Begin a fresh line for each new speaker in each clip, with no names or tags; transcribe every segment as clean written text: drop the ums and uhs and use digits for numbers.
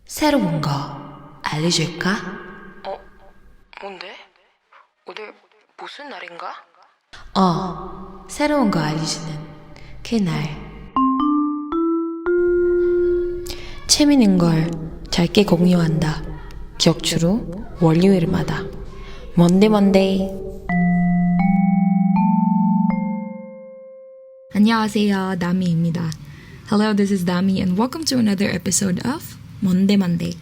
새로운 거 알려줄까?
뭔데? 오늘 무슨 날인가?
새로운 거 알려주는 그날. 재미있는 걸 짧게 공유한다. 격주로 월요일마다. 먼데먼데.
안녕하세요, 다미입니다. Hello, this is Dami and welcome to another episode of Monday.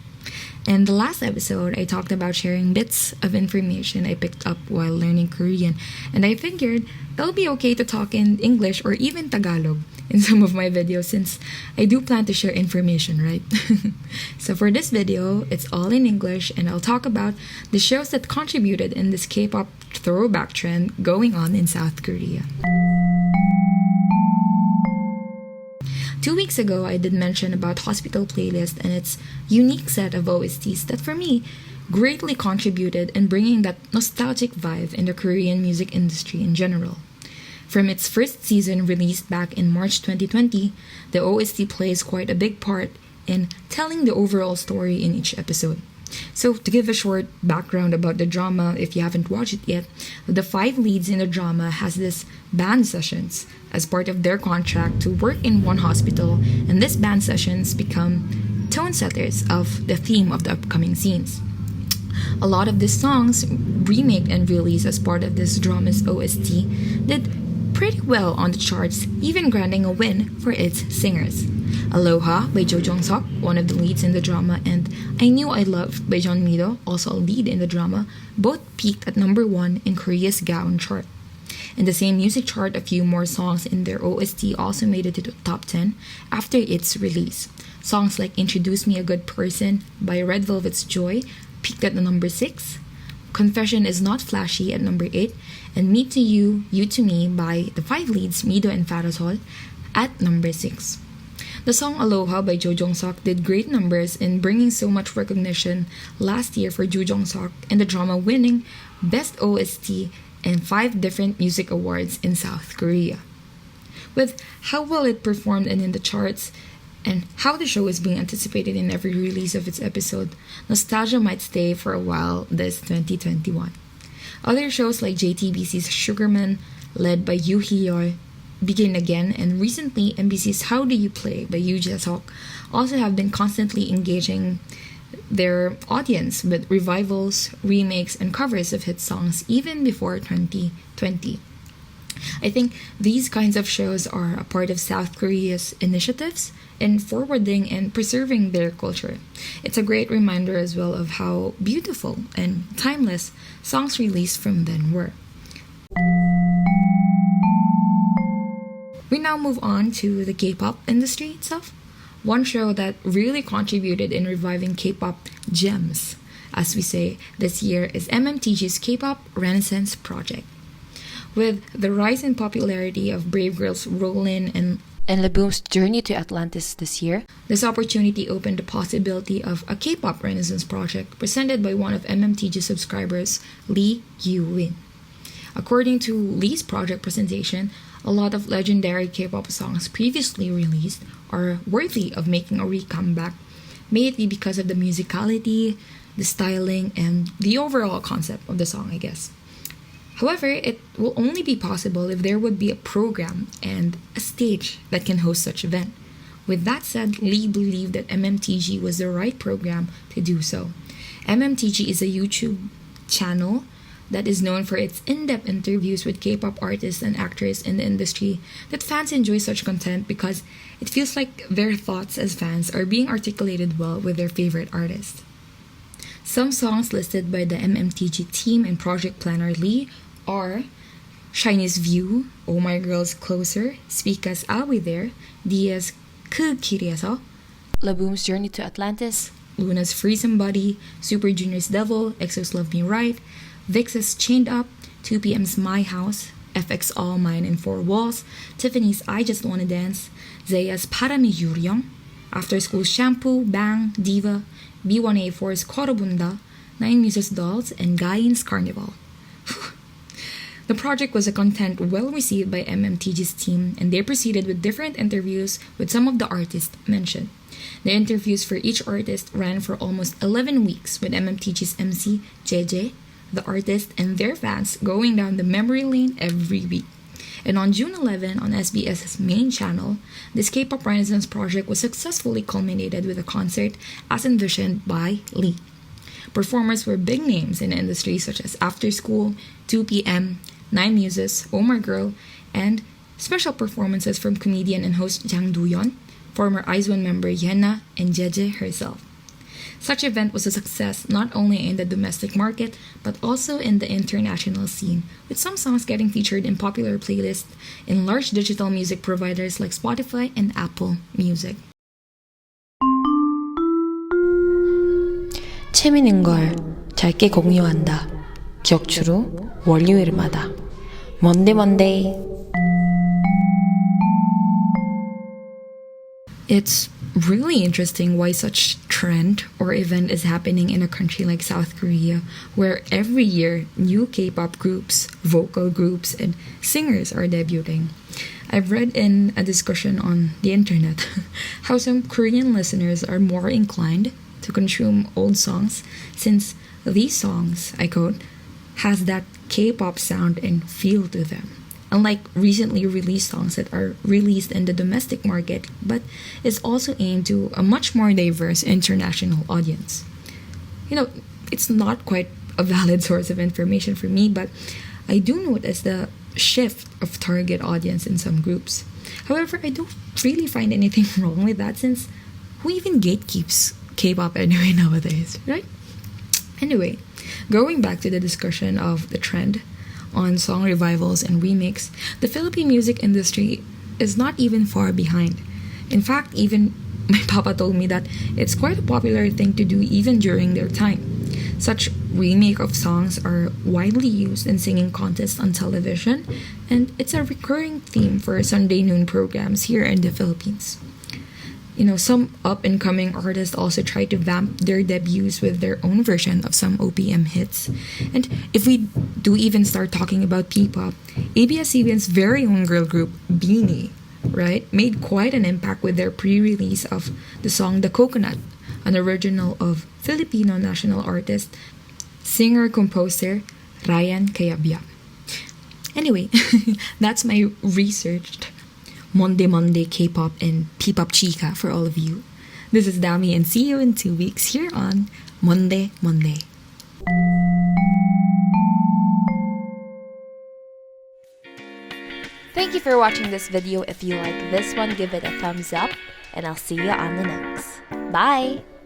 In the last episode, I talked about sharing bits of information I picked up while learning Korean, and I figured it'll be okay to talk in English or even Tagalog in some of my videos since I do plan to share information, right? So for this video, it's all in English and I'll talk about the shows that contributed in this K-pop throwback trend going on in South Korea. 2 weeks ago, I did mention about Hospital Playlist and its unique set of OSTs that for me greatly contributed in bringing that nostalgic vibe in the Korean music industry in general. From its first season released back in March 2020, the OST plays quite a big part in telling the overall story in each episode. So to give a short background about the drama, if you haven't watched it yet, the 5 leads in the drama has this band sessions as part of their contract to work in one hospital, and these band sessions become tone setters of the theme of the upcoming scenes. A lot of these songs, remade and released as part of this drama's OST, did pretty well on the charts, even granting a win for its singers. Aloha by Jo Jong-seok, one of the leads in the drama, and I Knew I Loved by Jeon Mi-do, also a lead in the drama, both peaked at number 1 in Korea's Gaon chart. In the same music chart, a few more songs in their OST also made it to the top 10 after its release. Songs like Introduce Me a Good Person by Red Velvet's Joy peaked at the number 6, Confession Is Not Flashy at number 8, and Me to You, You to Me by the 5 leads Mi-do and Farasol at number 6. The song Aloha by Jo Jong-seok did great numbers in bringing so much recognition last year for Jo Jong-seok and the drama winning Best OST in 5 different music awards in South Korea. With how well it performed and in the charts, and how the show is being anticipated in every release of its episode, nostalgia might stay for a while this 2021. Other shows like JTBC's Sugarman, led by Yoo Hee-yeol, Begin Again, and recently MBC's How Do You Play by Yoo Jae-seok also have been constantly engaging their audience with revivals, remakes, and covers of hit songs even before 2020. I think these kinds of shows are a part of South Korea's initiatives in forwarding and preserving their culture. It's a great reminder as well of how beautiful and timeless songs released from then were. We now move on to the K-pop industry itself. One show that really contributed in reviving K-pop gems, as we say, this year is MMTG's K-pop Renaissance Project. With the rise in popularity of Brave Girls' Rollin' and
Laboum's journey to Atlantis this year,
this opportunity opened the possibility of a K-pop Renaissance project presented by one of MMTG subscribers, Lee Yoo-win. According to Lee's project presentation, a lot of legendary K-pop songs previously released are worthy of making a comeback, may it be because of the musicality, the styling, and the overall concept of the song, I guess. However, it will only be possible if there would be a program and a stage that can host such event. With that said, Lee believed that MMTG was the right program to do so. MMTG is a YouTube channel that is known for its in-depth interviews with K-pop artists and actors in the industry that fans enjoy such content because it feels like their thoughts as fans are being articulated well with their favorite artists. Some songs listed by the MMTG team and project planner Lee are SHINee's View, Oh My Girl's Closer, Speaka's I'll Be There, Dia's 그 길에서,
Laboum's Journey to Atlantis,
Luna's Free Somebody, Super Junior's Devil, EXO's Love Me Right, VIXX's Chained Up, 2PM's My House, FX All Mine in 4 Walls, Tiffany's I Just Wanna Dance, Zaya's 바람이 유령, After School's Shampoo, Bang, Diva, B1A4's 걸어본다, 나인뮤지스 Dolls, and Gaiin's Carnival. The project was a content well received by MMTG's team, and they proceeded with different interviews with some of the artists mentioned. The interviews for each artist ran for almost 11 weeks, with MMTG's MC, JJ, the artist, and their fans going down the memory lane every week. And on June 11, on SBS's main channel, this K-pop Renaissance project was successfully culminated with a concert as envisioned by Lee. Performers were big names in the industry such as After School, 2PM, Nainmujiz, Omar Girl, and special performances from comedian and host Jang Do-yeon, former IZ*ONE member Yena, and Jeje herself. Such event was a success not only in the domestic market but also in the international scene, with some songs getting featured in popular playlists in large digital music providers like Spotify and Apple Music.
재미있는 걸 짧게 공유한다. 기억주로 월요일마다. Monday.
It's really interesting why such trend or event is happening in a country like South Korea, where every year new K-pop groups, vocal groups, and singers are debuting. I've read in a discussion on the internet how some Korean listeners are more inclined to consume old songs since these songs, I quote, has that K-pop sound and feel to them. Unlike recently released songs that are released in the domestic market, but is also aimed to a much more diverse international audience. It's not quite a valid source of information for me, but I do notice the shift of target audience in some groups. However, I don't really find anything wrong with that, since who even gatekeeps K-pop anyway nowadays, right? Anyway, going back to the discussion of the trend on song revivals and remix, the Philippine music industry is not even far behind. In fact, even my papa told me that it's quite a popular thing to do even during their time. Such remake of songs are widely used in singing contests on television, and it's a recurring theme for Sunday noon programs here in the Philippines. Some up-and-coming artists also try to vamp their debuts with their own version of some OPM hits. And if we do even start talking about P-pop, ABS-CBN's very own girl group, BINI, right, made quite an impact with their pre-release of the song The Coconut, an original of Filipino national artist, singer-composer Ryan Cayabyab. Anyway, that's my researched Monday K-pop and P-pop chika for all of you. This is DAMY, and see you in 2 weeks here on Monday.
Thank you for watching this video. If you like this one, give it a thumbs up, and I'll see you on the next. Bye!